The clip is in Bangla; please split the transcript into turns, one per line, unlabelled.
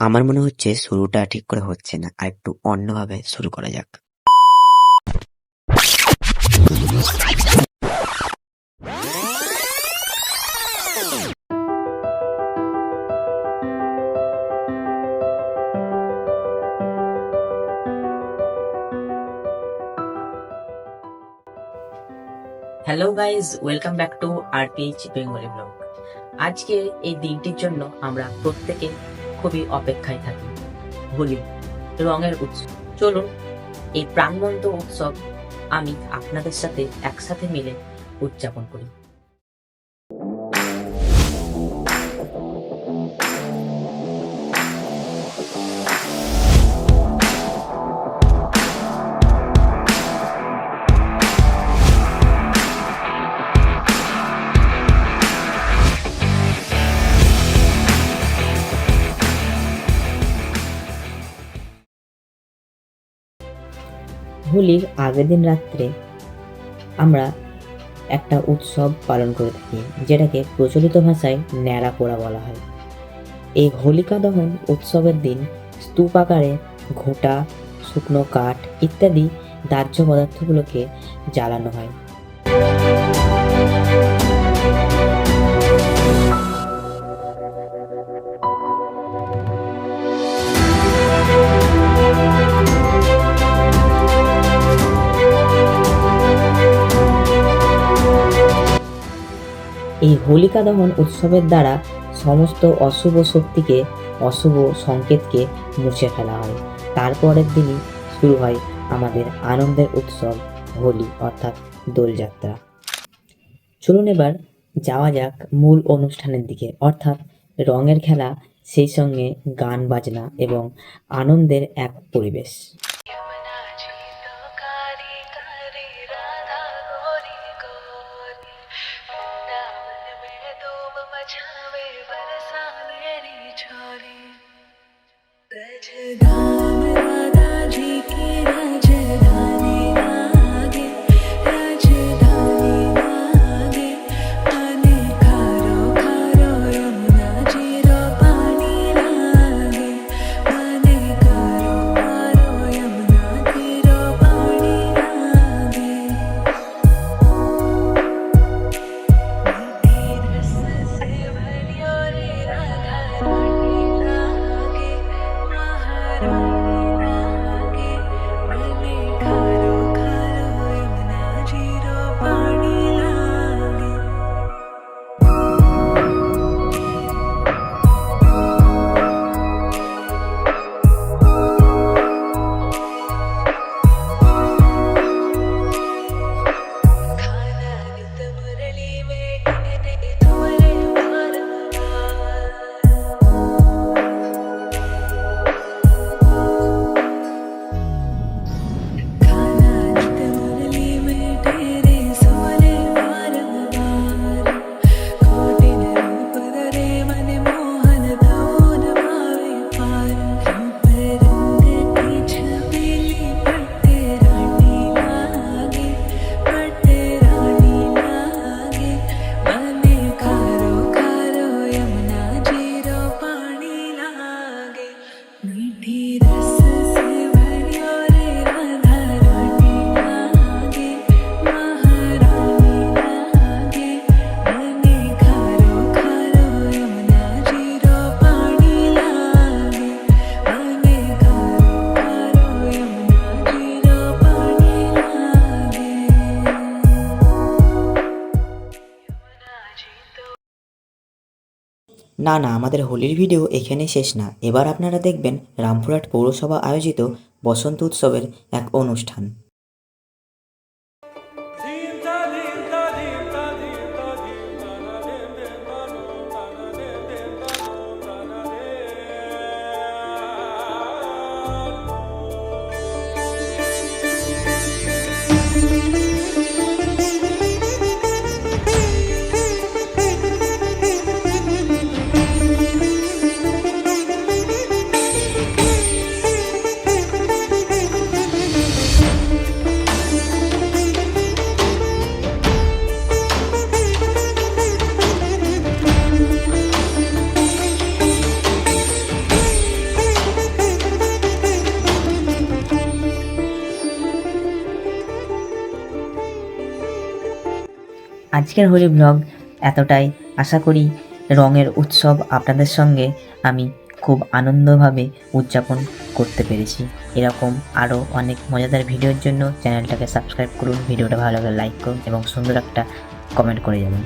আমার মনে হচ্ছে শুরুটা ঠিক করে হচ্ছে না, আর একটু অন্যভাবে শুরু করা যাক। Hello guys, welcome back to RPH Bengali blog. আজকে এই দিনটির জন্য আমরা প্রত্যেকে খুবই অপেক্ষায় থাকি। হোলি, রঙের উৎসব। চলুন এই প্রাণবন্ত উৎসব আমি আপনাদের সাথে একসাথে মিলে উদযাপন করি। হোলির আগের দিন রাত্রে আমরা একটা উৎসব পালন করে থাকি, যেটাকে প্রচলিত ভাষায় ন্যাড়া পোড়া বলা হয়। এই হোলিকা দহন উৎসবের দিন স্তূপ আকারে ঘোঁটা, শুকনো কাঠ ইত্যাদি দাহ্য পদার্থগুলোকে জ্বালানো হয়। এই হোলিকা দহন উৎসবের দ্বারা সমস্ত অশুভ শক্তিকে, অশুভ সংকেতকে মুছে ফেলা হয়। তারপরের দিনই শুরু হয় আমাদের আনন্দের উৎসব হোলি, অর্থাৎ দোলযাত্রা। চলুন এবার যাওয়া যাক মূল অনুষ্ঠানের দিকে, অর্থাৎ রঙের খেলা, সেই সঙ্গে গান বাজনা এবং আনন্দের এক পরিবেশ। না, আমাদের হোলির ভিডিও এখানেই শেষ না। এবার আপনারা দেখবেন রামপুরহাট পৌরসভা আয়োজিত বসন্ত উৎসবের এক অনুষ্ঠান। আজকের হোলি ব্লগ এতটাই। আশা করি রঙের উৎসব আপনাদের সঙ্গে আমি খুব আনন্দভাবে উদযাপন করতে পেরেছি। এরকম আরও অনেক মজাদার ভিডিওর জন্য চ্যানেলটাকে সাবস্ক্রাইব করুন, ভিডিওটা ভালো লাগলে লাইক করুন এবং সুন্দর একটা কমেন্ট করে যাবেন।